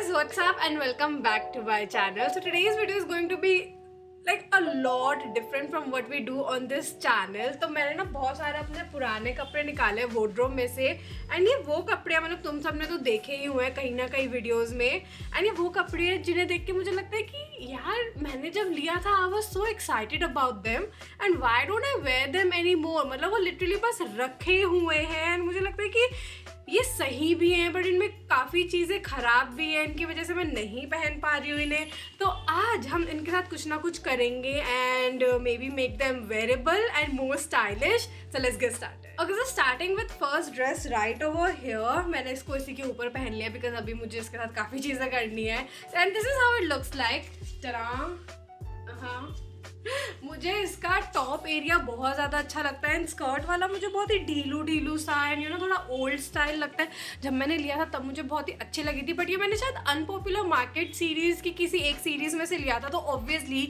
guys, what's up and welcome back to my channel. So today's video is going to be like a lot different from what we do on this channel. तो मैंने ना बहुत सारे अपने पुराने कपड़े निकाले वॉर्डरोब में से एंड ये वो कपड़े मतलब तुम सबने तो देखे ही हुए हैं कहीं ना कहीं वीडियोस में एंड ये वो कपड़े हैं जिन्हें देख के मुझे लगता है कि यार मैंने जब लिया था I was so excited about them and why don't I wear them any more. मतलब वो लिटरली बस रखे हुए हैं एंड मुझे लगता है कि ये सही भी हैं बट इनमें काफ़ी चीज़ें ख़राब भी हैं, इनकी वजह से मैं नहीं पहन पा रही हूँ इन्हें. तो आज हम इनके साथ कुछ ना कुछ करेंगे and maybe make them wearable and more stylish. So let's get started. Okay, so starting with first dress right over here. मैंने इसको इसी के ऊपर पहन लिया बिकॉज अभी मुझे इसके साथ काफ़ी चीज़ें करनी है and this is how it looks like. हाँ, मुझे इसका टॉप एरिया बहुत ज़्यादा अच्छा लगता है एंड स्कर्ट वाला मुझे बहुत ही ढीलू सा एंड यू नो थोड़ा ओल्ड स्टाइल लगता है. जब मैंने लिया था तब मुझे बहुत ही अच्छी लगी थी बट ये मैंने शायद अनपॉपुलर मार्केट सीरीज़ की किसी एक सीरीज़ में से लिया था तो obviously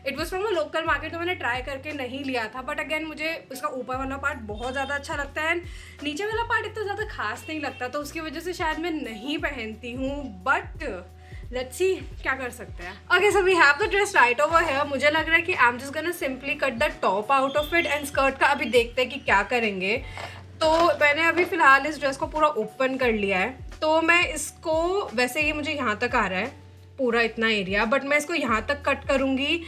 it was from a local market तो मैंने ट्राई करके नहीं लिया था. बट अगेन मुझे उसका ऊपर वाला पार्ट बहुत ज़्यादा अच्छा लगता है एंड नीचे वाला पार्ट इतना ज़्यादा खास नहीं लगता तो उसकी वजह से शायद मैं नहीं पहनती हूँ. बट लेट्स सी क्या कर सकते हैं. Okay, so we have the dress right over here. मुझे लग रहा है कि I am just gonna simply cut the top out of it and skirt का अभी देखते हैं कि क्या करेंगे. तो मैंने अभी फ़िलहाल इस ड्रेस को पूरा ओपन कर लिया है तो मैं इसको वैसे ये मुझे यहाँ तक आ रहा है पूरा इतना एरिया बट मैं इसको यहाँ तक कट करूँगी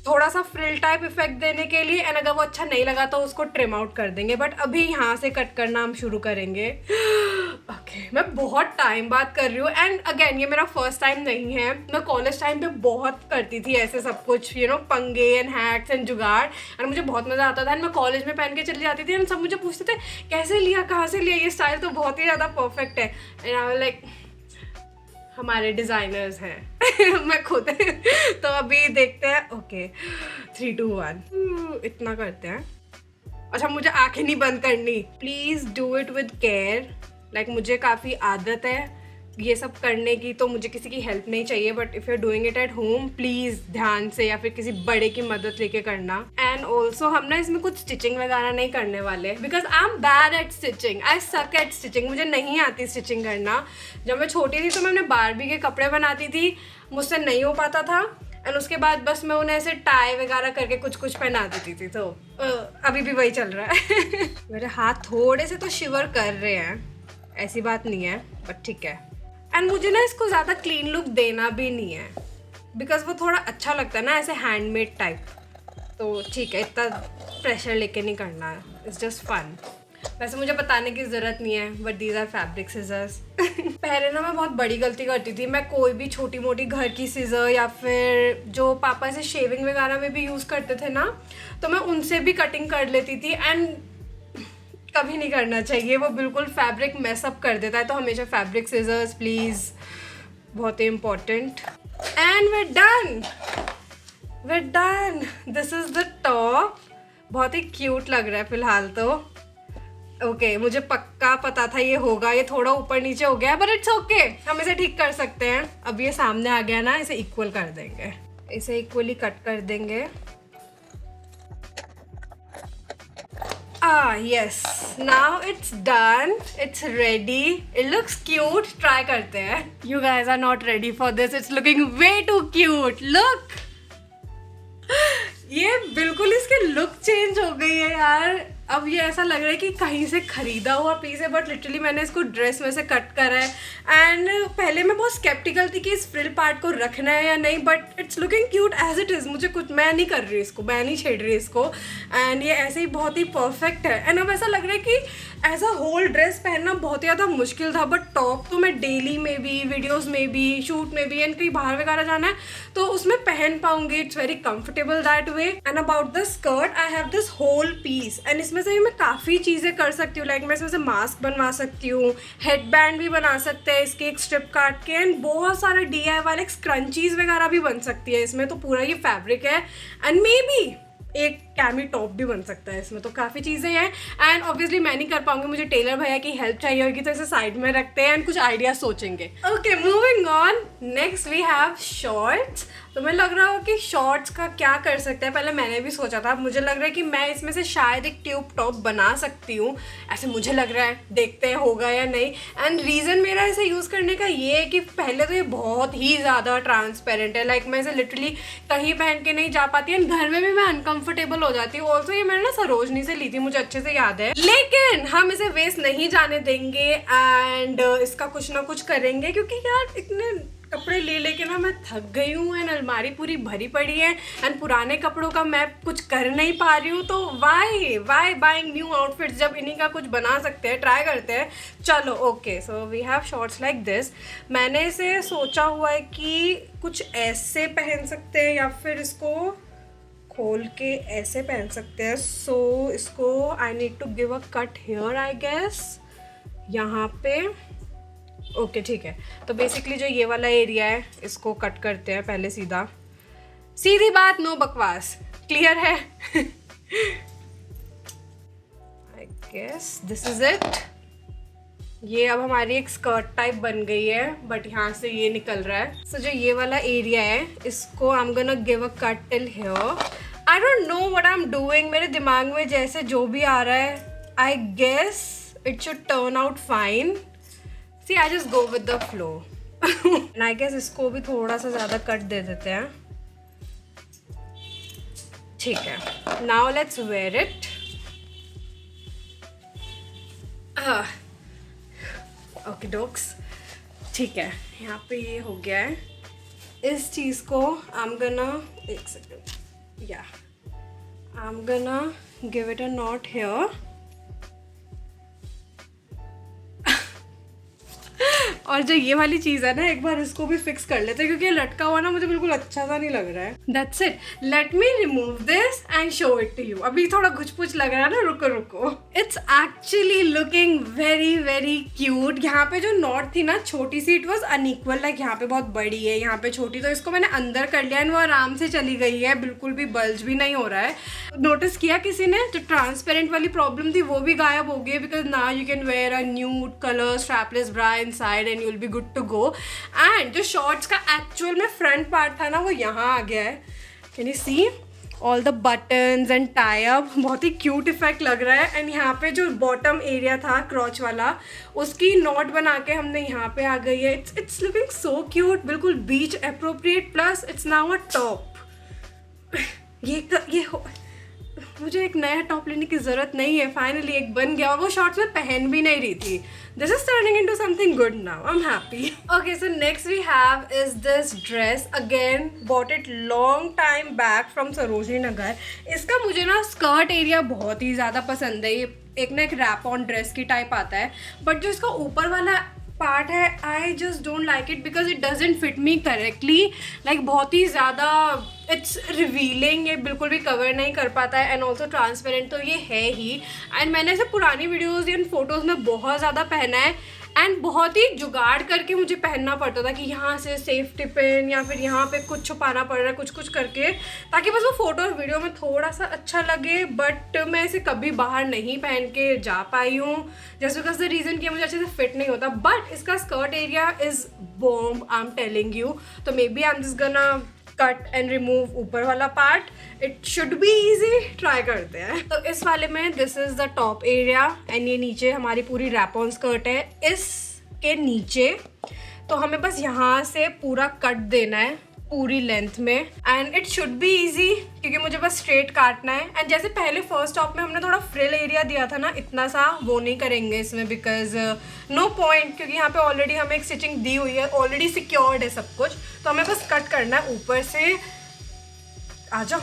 थोड़ा सा फ्रिल टाइप इफेक्ट देने के लिए एंड अगर वो अच्छा नहीं लगा तो उसको ट्रिम आउट कर देंगे. बट अभी यहाँ से कट करना हम शुरू करेंगे. ओके, मैं बहुत टाइम बाद कर रही हूँ एंड अगेन ये मेरा फर्स्ट टाइम नहीं है. मैं कॉलेज टाइम पे बहुत करती थी ऐसे सब कुछ यू नो पंगे एंड हैक्स एंड जुगाड़ एंड मुझे बहुत मज़ा आता था एंड मैं कॉलेज में पहन के चली जाती थी एंड सब मुझे पूछते थे कैसे लिया कहाँ से लिया, ये स्टाइल तो बहुत ही ज़्यादा परफेक्ट है एंड आई वाज लाइक हमारे डिज़ाइनर्स हैं मैं खुद तो अभी देखते हैं. ओके 3, 2, 1 इतना करते हैं. अच्छा, मुझे आंखें नहीं बंद करनी. Please do it with care. Like मुझे काफ़ी आदत है ये सब करने की तो मुझे किसी की हेल्प नहीं चाहिए but if you are doing it at home please ध्यान से या फिर किसी बड़े की मदद लेके करना. एंड ऑल्सो हम ना इसमें कुछ स्टिचिंग वगैरह नहीं करने वाले because I am bad at stitching. I suck at stitching. मुझे नहीं आती स्टिचिंग करना. जब मैं छोटी थी तो मैं अपने बारबी के कपड़े बनाती थी, मुझसे नहीं हो पाता था एंड उसके बाद बस मैं उन्हें ऐसे टाई वगैरह करके कुछ पहना देती थी. तो अभी भी वही चल रहा है मेरे हाथ थोड़े से तो शिवर कर रहे हैं, ऐसी बात नहीं है बट ठीक है. एंड मुझे ना इसको ज़्यादा क्लीन लुक देना भी नहीं है बिकॉज वो थोड़ा अच्छा लगता है ना ऐसे हैंडमेड टाइप. तो ठीक है, इतना प्रेशर लेके नहीं करना है. It's just fun. वैसे मुझे बताने की ज़रूरत नहीं है but these are fabric scissors. पहले ना मैं बहुत बड़ी गलती करती थी. मैं कोई भी छोटी मोटी घर की सीजर या फिर जो पापा से शेविंग वगैरह में भी यूज़ करते थे ना तो मैं उनसे भी कटिंग कर लेती थी एंड कभी नहीं करना चाहिए, वो बिल्कुल फैब्रिक मैसअप कर देता है. तो हमेशा फैब्रिक सीजर्स प्लीज़, बहुत ही important. And we're done. This is the top. बहुत ही क्यूट लग रहा है फ़िलहाल तो. ओके, मुझे पक्का पता था ये होगा. ये थोड़ा ऊपर नीचे हो गया बट इट्स ओके, हम इसे ठीक कर सकते हैं. अब ये सामने आ गया ना, इसे इक्वल कर देंगे, इसे इक्वली कट कर देंगे. Yes, now it's done. It's ready. It looks cute. Try करते हैं. You guys are not ready for this. It's looking way too cute. Look. ये बिल्कुल इसकी लुक चेंज हो गई है यार. अब ये ऐसा लग रहा है कि कहीं से ख़रीदा हुआ पीस है बट लिटरली मैंने इसको ड्रेस में से कट करा है. एंड पहले मैं बहुत स्केप्टिकल थी कि इस फ्रिल पार्ट को रखना है या नहीं but it's looking cute as it is. मुझे कुछ मैं नहीं कर रही इसको, मैं नहीं छेड़ रही इसको एंड ये ऐसे ही बहुत ही परफेक्ट है. एंड अब ऐसा लग रहा है कि ऐसा होल ड्रेस पहनना बहुत ही ज़्यादा मुश्किल था बट टॉप तो मैं डेली में भी, वीडियोज़ में भी, शूट में भी एंड कहीं बाहर वगैरह जाना है तो उसमें पहन पाऊँगी. It's very comfortable that way. And about the skirt I have this whole piece and इसमें से भी मैं काफ़ी चीज़ें कर सकती हूँ. लाइक मैं इसमें से मास्क बनवा सकती हूँ, हेड बैंड भी बना सकते हैं इसके एक स्ट्रिप काट के एंड बहुत सारे DIY स्क्रंचीज वगैरह भी बन सकती है इसमें. तो पूरा ये फैब्रिक है एंड मे बी एक कैमी टॉप भी बन सकता है इसमें, तो काफ़ी चीज़ें हैं। एंड ऑब्वियसली मैं नहीं कर पाऊंगी, मुझे टेलर भैया की हेल्प चाहिए होगी, तो इसे साइड में रखते हैं एंड कुछ आइडिया सोचेंगे। Okay, moving on, next we have shorts. तो मैं लग रहा हो कि शॉर्ट्स का क्या कर सकते हैं, पहले मैंने भी सोचा था, मुझे लग रहा है कि मैं इसमें से शायद एक ट्यूब टॉप बना सकती हूँ, ऐसे मुझे लग रहा है, देखते हैं होगा या नहीं। एंड रीज़न मेरा इसे यूज़ करने का ये है कि पहले तो ये बहुत ही ज़्यादा ट्रांसपेरेंट है, लाइक मैं इसे लिटरली कहीं पहन के नहीं जा पाती, एंड घर में भी मैं अनकंफर्टेबल हो जाती हूँ। ऑल्सो ये मैंने ना सरोजनी से ली थी, मुझे अच्छे से याद है, लेकिन हम इसे वेस्ट नहीं जाने देंगे एंड इसका कुछ ना कुछ करेंगे, क्योंकि यार इतने कपड़े ले लेके ना मैं थक गई हूँ एंड अलमारी पूरी भरी पड़ी है एंड पुराने कपड़ों का मैं कुछ कर नहीं पा रही हूँ, तो वाई बाइंग न्यू आउटफिट्स जब इन्हीं का कुछ बना सकते हैं, ट्राई करते हैं। चलो okay, so we have shorts like this. मैंने इसे सोचा हुआ है कि कुछ ऐसे पहन सकते हैं या फिर इसको खोल के ऐसे पहन सकते हैं। सो इसको I need to give a cut here I guess, यहाँ पे। ओके ठीक है, तो बेसिकली जो ये वाला एरिया है इसको कट करते हैं पहले, सीधी बात, नो बकवास, क्लियर है? I guess this is it. ये अब हमारी एक स्कर्ट टाइप बन गई है, बट यहाँ से ये निकल रहा है। सो जो ये वाला एरिया है इसको I am gonna give a cut till here. I don't know what I am doing, मेरे दिमाग में जैसे जो भी आ रहा है, I guess it should turn out fine. See, I just go with the flow. And I guess इसको भी थोड़ा सा ज़्यादा कट दे देते हैं। ठीक है, now let's wear it. Okay, dogs. ठीक है, यहाँ पे ये हो गया है। इस चीज़ को I'm gonna, एक second, yeah, I'm gonna give it a knot here. और जो ये वाली चीज़ है ना, एक बार इसको भी फिक्स कर लेते हैं, क्योंकि ये लटका हुआ ना मुझे बिल्कुल अच्छा सा नहीं लग रहा है। That's it. Let me remove this and show it to you. अभी थोड़ा घुच-पुच लग रहा है ना, रुको। It's actually looking very very cute. यहाँ पे जो नॉट थी ना छोटी सी, it was unequal, लाइक यहाँ पे बहुत बड़ी है, यहाँ पे छोटी, तो इसको मैंने अंदर कर लिया एंड वो आराम से चली गई है, बिल्कुल भी बल्ज भी नहीं हो रहा है। नोटिस किया किसी ने? जो ट्रांसपेरेंट वाली प्रॉब्लम थी वो भी गायब हो गई, because now you can wear a nude colour strapless bra inside and you will be good to go. And जो शॉर्ट्स का एक्चुअल में फ्रंट पार्ट था ना, वो यहाँ आ गया है। Can you see all the buttons and tie up, बहुत ही क्यूट इफेक्ट लग रहा है। एंड यहाँ पे जो बॉटम एरिया था क्रॉच वाला, उसकी नॉट बना के हमने यहाँ पे आ गई है। इट्स लुकिंग सो क्यूट, बिल्कुल beach appropriate, plus it's now a top. मुझे एक नया टॉप लेने की ज़रूरत नहीं है, फाइनली एक बन गया, और वो शॉर्ट्स में पहन भी नहीं रही थी। This is turning into something good now, I am happy. Okay, so next we have is this dress, again bought it long time back from Sarojini Nagar. इसका मुझे ना स्कर्ट एरिया बहुत ही ज़्यादा पसंद है। ये एक ना एक रैप ऑन ड्रेस की टाइप आता है, बट जो इसका ऊपर वाला पार्ट है, I just don't like it because it doesn't fit me correctly, like बहुत ही ज़्यादा इट्स रिवीलिंग, ये बिल्कुल भी कवर नहीं कर पाता है। एंड ऑल्सो ट्रांसपेरेंट तो ये है ही। एंड मैंने ऐसे पुरानी वीडियोज़ या फोटोज़ में बहुत ज़्यादा पहना है, एंड बहुत ही जुगाड़ करके मुझे पहनना पड़ता था कि यहाँ से सेफ्टी पिन या फिर यहाँ पे कुछ छुपाना पड़ रहा है, कुछ करके, ताकि बस वो फोटो और वीडियो में थोड़ा सा अच्छा लगे। बट मैं इसे कभी बाहर नहीं पहन के जा पाई हूँ, जस्ट बिकॉज द रीज़न कि मुझे अच्छे से फिट नहीं होता। बट इसका skirt area is bomb, I am telling you. तो maybe I am just gonna cut and remove ऊपर वाला part, it should be easy, try करते हैं। तो इस वाले में this is the top area and ये नीचे हमारी पूरी रैप ऑन स्कर्ट है। इसके नीचे तो हमें बस यहाँ से पूरा कट देना है पूरी लेंथ में, and it should be easy क्योंकि मुझे बस स्ट्रेट काटना है। एंड जैसे पहले फर्स्ट टॉप में हमने थोड़ा फ्रिल एरिया दिया था ना, इतना सा वो नहीं करेंगे इसमें, बिकॉज नो पॉइंट, क्योंकि यहाँ पे ऑलरेडी हमें एक स्टिचिंग दी हुई है, ऑलरेडी सिक्योर्ड है सब कुछ, तो हमें बस कट करना है ऊपर से। आ जाओ।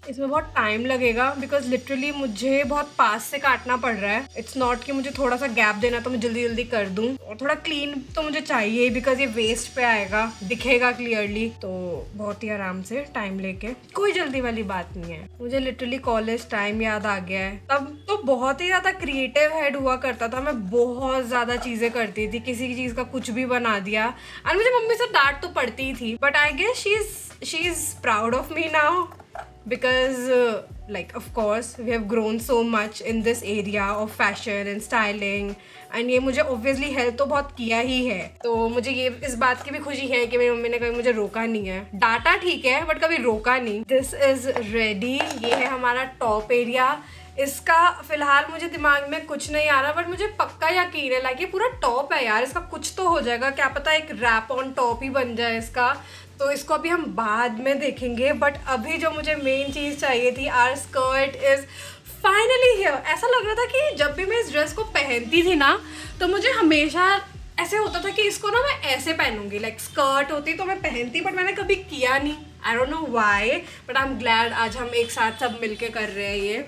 इसमें बहुत टाइम लगेगा बिकॉज लिटरली मुझे बहुत पास से काटना पड़ रहा है। इट्स नॉट कि मुझे थोड़ा सा गैप देना तो मैं जल्दी जल्दी कर दूं, और थोड़ा क्लीन तो मुझे चाहिए बिकॉज ये वेस्ट पे आएगा, दिखेगा क्लियरली, तो बहुत ही आराम से टाइम लेके, कोई जल्दी वाली बात नहीं है। मुझे लिटरली कॉलेज टाइम याद आ गया है, तब तो बहुत ही ज़्यादा क्रिएटिव हेड हुआ करता था, मैं बहुत ज़्यादा चीज़ें करती थी, किसी चीज़ का कुछ भी बना दिया, और मुझे मम्मी से डांट तो पड़ती ही थी, but I guess she is proud of me now, because like of course we have grown so much in this area of fashion and styling and ये मुझे obviously help तो बहुत किया ही है. तो मुझे ये इस बात की भी खुशी है कि मेरी मम्मी ने कभी मुझे रोका नहीं है. डांटा ठीक है बट कभी रोका नहीं. This is ready. ये है हमारा टॉप एरिया. इसका फिलहाल मुझे दिमाग में कुछ नहीं आ रहा बट मुझे पक्का यकीन है लाइक ये पूरा टॉप है यार. इसका कुछ तो हो जाएगा. क्या पता एक रैप ऑन टॉप ही बन जाए इसका. तो इसको अभी हम बाद में देखेंगे बट अभी जो मुझे मेन चीज़ चाहिए थी, our skirt is finally here. ऐसा लग रहा था कि जब भी मैं इस ड्रेस को पहनती थी ना तो मुझे हमेशा ऐसे होता था कि इसको ना मैं ऐसे पहनूंगी. लाइक स्कर्ट होती तो मैं पहनती बट मैंने कभी किया नहीं. आई don't know why but I am glad आज हम एक साथ सब मिलके कर रहे हैं ये.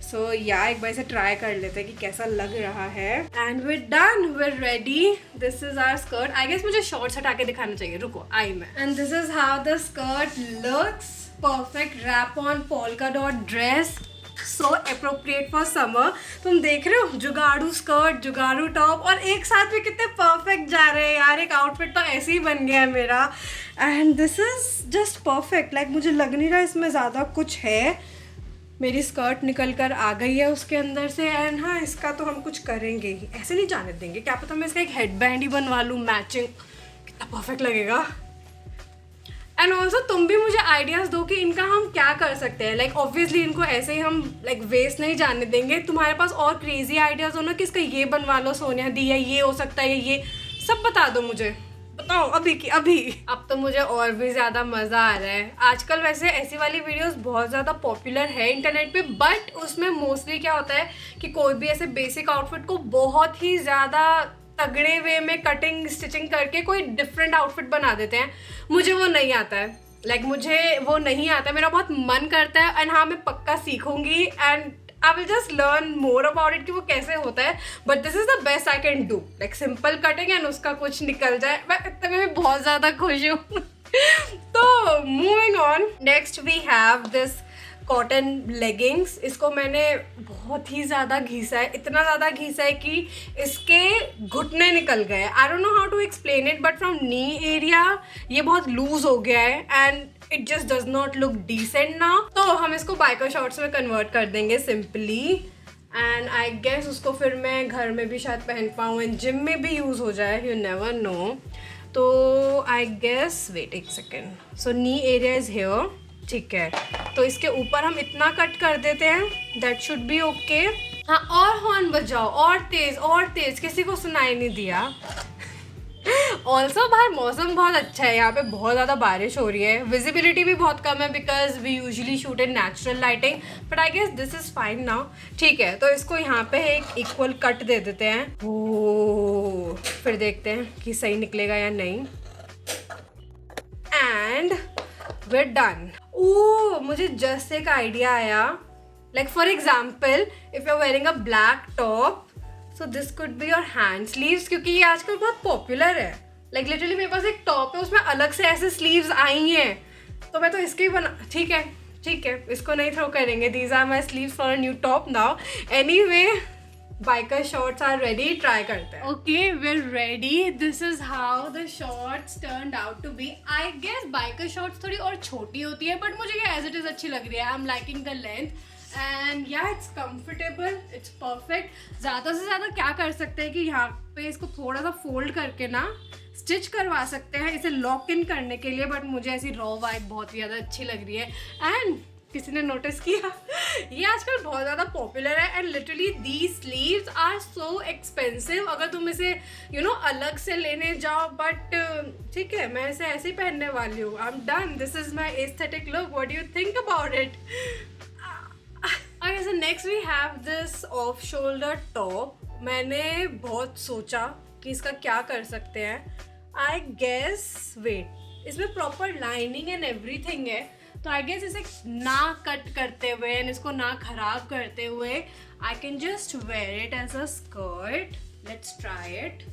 सो या एक बार इसे ट्राई कर लेते हैं कि कैसा लग रहा है. And we done, we ready. This is our skirt. I guess मुझे शॉर्ट्स हटा के दिखाना चाहिए. रुको आई मैं. And this is how the skirt looks. Perfect wrap on polka dot dress. So appropriate for summer. तुम देख रहे हो जुगाड़ू स्कर्ट, जुगाड़ू टॉप और एक साथ में कितने परफेक्ट जा रहे हैं यार. एक आउटफिट तो ऐसे ही बन गया है मेरा. And this is just perfect. Like मुझे लग नहीं रहा इसमें ज़्यादा कुछ है. मेरी स्कर्ट निकल कर आ गई है उसके अंदर से. एंड हाँ इसका तो हम कुछ करेंगे ही. ऐसे नहीं जाने देंगे. क्या पता मैं इसका एक हेडबैंड ही बनवा लूँ मैचिंग. कितना परफेक्ट लगेगा. एंड ऑल्सो तुम भी मुझे आइडियाज़ दो कि इनका हम क्या कर सकते हैं. लाइक ऑब्वियसली इनको ऐसे ही हम लाइक वेस्ट नहीं जाने देंगे. तुम्हारे पास और क्रेजी आइडियाज़ हो ना कि इसका ये बनवा लो सोनिया दी, या ये हो सकता है, ये सब बता दो मुझे. बताओ अभी की अभी. अब तो मुझे और भी ज़्यादा मज़ा आ रहा है. आजकल वैसे ऐसी वाली वीडियोस बहुत ज़्यादा पॉपुलर है इंटरनेट पे बट उसमें मोस्टली क्या होता है कि कोई भी ऐसे बेसिक आउटफिट को बहुत ही ज़्यादा तगड़े वे में कटिंग स्टिचिंग करके कोई डिफरेंट आउटफिट बना देते हैं. मुझे वो नहीं आता है. लाइक मुझे वो नहीं आता. मेरा बहुत मन करता है एंड हाँ मैं पक्का सीखूंगी and I will just learn more about it कि वो कैसे होता है. But this is the best I can do. Like simple cutting and उसका कुछ निकल जाए. मैं इतने में बहुत ज़्यादा खुश हूँ. तो moving on. Next we have this cotton leggings. इसको मैंने बहुत ही ज़्यादा घिसा है. इतना ज़्यादा घिसा है कि इसके घुटने निकल गए. I don't know how to explain it but from knee area ये बहुत लूज हो गया है and it just does not look decent now. तो हम इसको बाइकर शॉर्ट्स में कन्वर्ट कर देंगे सिंपली. एंड आई गेस उसको फिर मैं घर में भी शायद पहन पाऊँ एंड जिम में भी यूज़ हो जाए. You never know. तो आई गेस वेट एक second. So knee area is here. ठीक है तो इसके ऊपर हम इतना कट कर देते हैं. That should be okay. हाँ और हॉर्न बजाओ और तेज. किसी को सुनाई नहीं दिया. ऑल्सो बाहर मौसम बहुत अच्छा है. यहाँ पे बहुत ज़्यादा बारिश हो रही है. विजिबिलिटी भी बहुत कम है because we usually shoot in natural lighting but I guess this is fine now. ठीक है तो इसको यहाँ पे एक इक्वल कट दे देते हैं. ओ फिर देखते हैं कि सही निकलेगा या नहीं. And we're done. ओह मुझे जस्ट एक आइडिया आया. Like for example if you are wearing a black top so this could be your hand sleeves. क्योंकि ये आजकल बहुत पॉपुलर है. लाइक लिटरली मेरे पास एक टॉप है उसमें अलग से ऐसे स्लीव्स आई हैं तो मैं तो इसके ही बना. ठीक है इसको नहीं थ्रो करेंगे. These are my sleeves for a new top now. Anyway biker shorts are ready. Try करते हैं. Okay, we're ready. This is how the shorts turned out to be. I guess biker shorts थोड़ी और छोटी होती है but मुझे ये as it is अच्छी लग रही है. I'm liking the length and yeah it's comfortable. It's perfect. ज़्यादा से ज़्यादा क्या कर सकते हैं कि यहाँ पे इसको थोड़ा सा फोल्ड करके ना स्टिच करवा सकते हैं इसे लॉक इन करने के लिए. बट मुझे ऐसी रॉ वाइब बहुत ही ज़्यादा अच्छी लग रही है. एंड किसी ने नोटिस किया ये आजकल बहुत ज़्यादा पॉपुलर है and literally the sleeves are so expensive अगर तुम इसे यू नो अलग से लेने जाओ. बट ठीक है मैं इसे ऐसे ही पहनने वाली हूँ. I am done. This is my aesthetic look. What do you think about it? Okay, so next we have this off shoulder top. मैंने बहुत सोचा कि इसका क्या कर सकते हैं. I guess wait इसमें प्रॉपर लाइनिंग एंड एवरीथिंग है तो आई गेस इसे ना कट करते हुए एंड इसको ना खराब करते हुए I can just wear it as a skirt. Let's try it.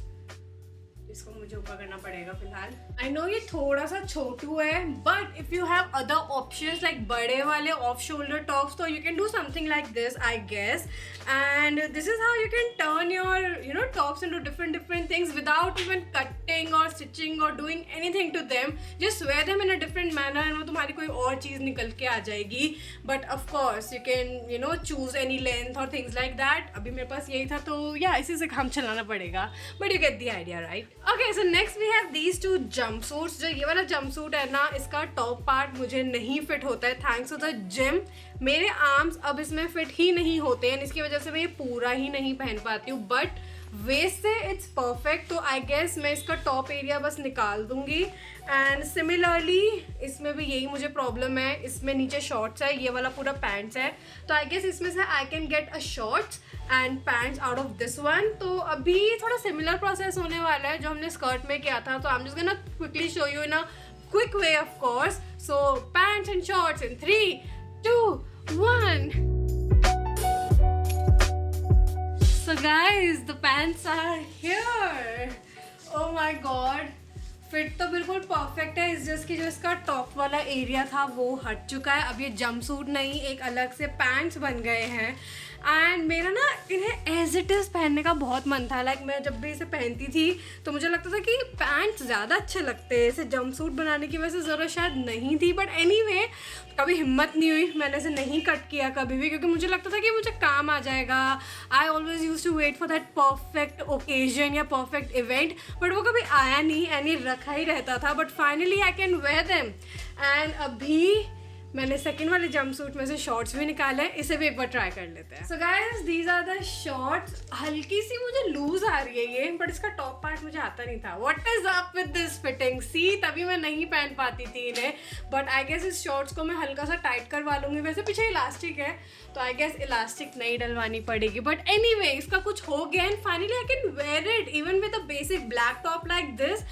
इसको मुझे ऊपर करना पड़ेगा फिलहाल. आई नो ये थोड़ा सा छोटू है but if you have other options like बड़े वाले ऑफ शोल्डर टॉप्स तो you can do something like this I guess. And this is how you can turn your you know tops into different things without even cutting और stitching और doing anything to them, just wear them in a different manner and वो तुम्हारी कोई और चीज़ निकल के आ जाएगी. But of course you can choose any length और थिंग्स लाइक दैट. अभी मेरे पास यही था तो या इसी से काम चलाना पड़ेगा, but you get the idea right. Okay, so next we have these two jumpsuits. जो ये वाला जंप सूट है ना, इसका टॉप पार्ट मुझे नहीं फिट होता है थैंक्स टू द जिम. मेरे आर्म्स अब इसमें फिट ही नहीं होते हैं, इसकी वजह से मैं ये पूरा ही नहीं पहन पाती हूँ. बट वेस्ट से इट्स परफेक्ट. तो आई गेस मैं इसका टॉप एरिया बस निकाल दूंगी. एंड सिमिलरली इसमें भी यही मुझे प्रॉब्लम है. इसमें नीचे शॉर्ट्स है, ये वाला पूरा पैंट्स है. तो आई गेस इसमें से I can get a shorts and pants out of this one. तो अभी थोड़ा सिमिलर प्रोसेस होने वाला है जो हमने स्कर्ट में किया था. तो आई am just gonna quickly show you in a quick way of course. So pants and shorts in 3, 2, 1. So guys, the pants are here. Oh my god. Fit तो बिल्कुल परफेक्ट है. इस जस्ट कि जो इसका टॉप वाला एरिया था वो हट चुका है. अब ये जंपसूट नहीं, एक अलग से पैंट्स बन गए हैं. एंड मेरा ना इन्हें एज इट इज़ पहनने का बहुत मन था. लाइक मैं जब भी इसे पहनती थी तो मुझे लगता था कि पैंट्स ज़्यादा अच्छे लगते हैं. इसे जंपसूट बनाने की वजह से ज़रूरत शायद नहीं थी. बट एनीवे कभी हिम्मत नहीं हुई, मैंने इसे नहीं कट किया कभी भी, क्योंकि मुझे लगता था कि मुझे काम आ जाएगा. I always use to wait for that perfect occasion या परफेक्ट इवेंट, बट वो कभी आया नहीं एंड ये रखा ही रहता था. But finally I can wear them. And अभी मैंने सेकंड वाले जंपसूट में से शॉर्ट्स भी निकाले, इसे भी एक बार ट्राई कर लेते हैं. So guys, these are the shorts. हल्की सी मुझे लूज आ रही है ये, बट इसका टॉप पार्ट मुझे आता नहीं था. What is up with this fitting? See, तभी मैं नहीं पहन पाती थी इन्हें. बट आई गेस इस शॉर्ट्स को मैं हल्का सा टाइट करवा लूंगी. वैसे पीछे इलास्टिक है तो आई गेस इलास्टिक नहीं डलवानी पड़ेगी. बट एनीवे इसका कुछ हो गया and finally I can wear it even with a basic black top like this.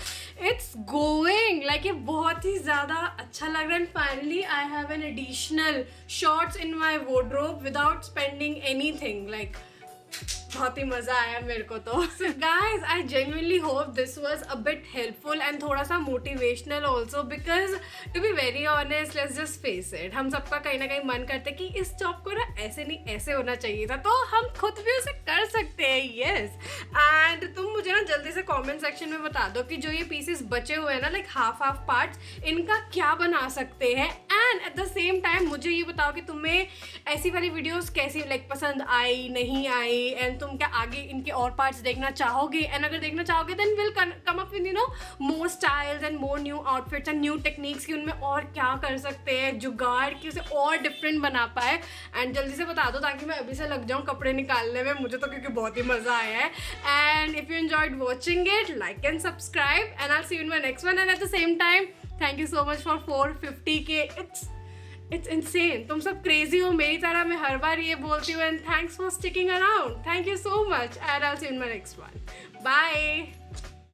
It's going like ये बहुत ही ज़्यादा अच्छा लग रहा है. And finally I have an additional shorts in my wardrobe without spending anything. Like बहुत ही मज़ा आया मेरे को तो. So guys, I genuinely hope this was a bit helpful and थोड़ा सा motivational also, because to be very honest, let's just face it, हम सबका कहीं ना कहीं मन करता है कि इस जॉब को ना ऐसे नहीं ऐसे होना चाहिए था, तो हम खुद भी उसे कर सकते हैं. yes. and तुम मुझे ना जल्दी से comment section में बता दो कि जो ये pieces बचे हुए हैं ना, like half parts, इनका क्या बना सकते हैं. And at the same time मुझे ये बताओ कि तुम्हें ऐसी वाली वीडियोस कैसी लाइक पसंद आई, नहीं आई, एंड तुम क्या आगे इनके और पार्ट्स देखना चाहोगे. एंड अगर देखना चाहोगे then will come up with more styles and more new outfits and new techniques कि उनमें और क्या कर सकते हैं जुगाड़ कि उसे और डिफरेंट बना पाए. एंड जल्दी से बता दो ताकि मैं अभी से लग जाऊँ कपड़े निकालने में. मुझे तो क्योंकि बहुत ही मज़ा आया है. And if you enjoyed watching it, like and subscribe and I see you in my next one. And at the same time thank you so much for 450K. It's insane. तुम सब क्रेजी हो मेरी तरह. मैं हर बार ये बोलती हूँ. And thanks for sticking around. Thank you so much and I will see you in my next one. Bye.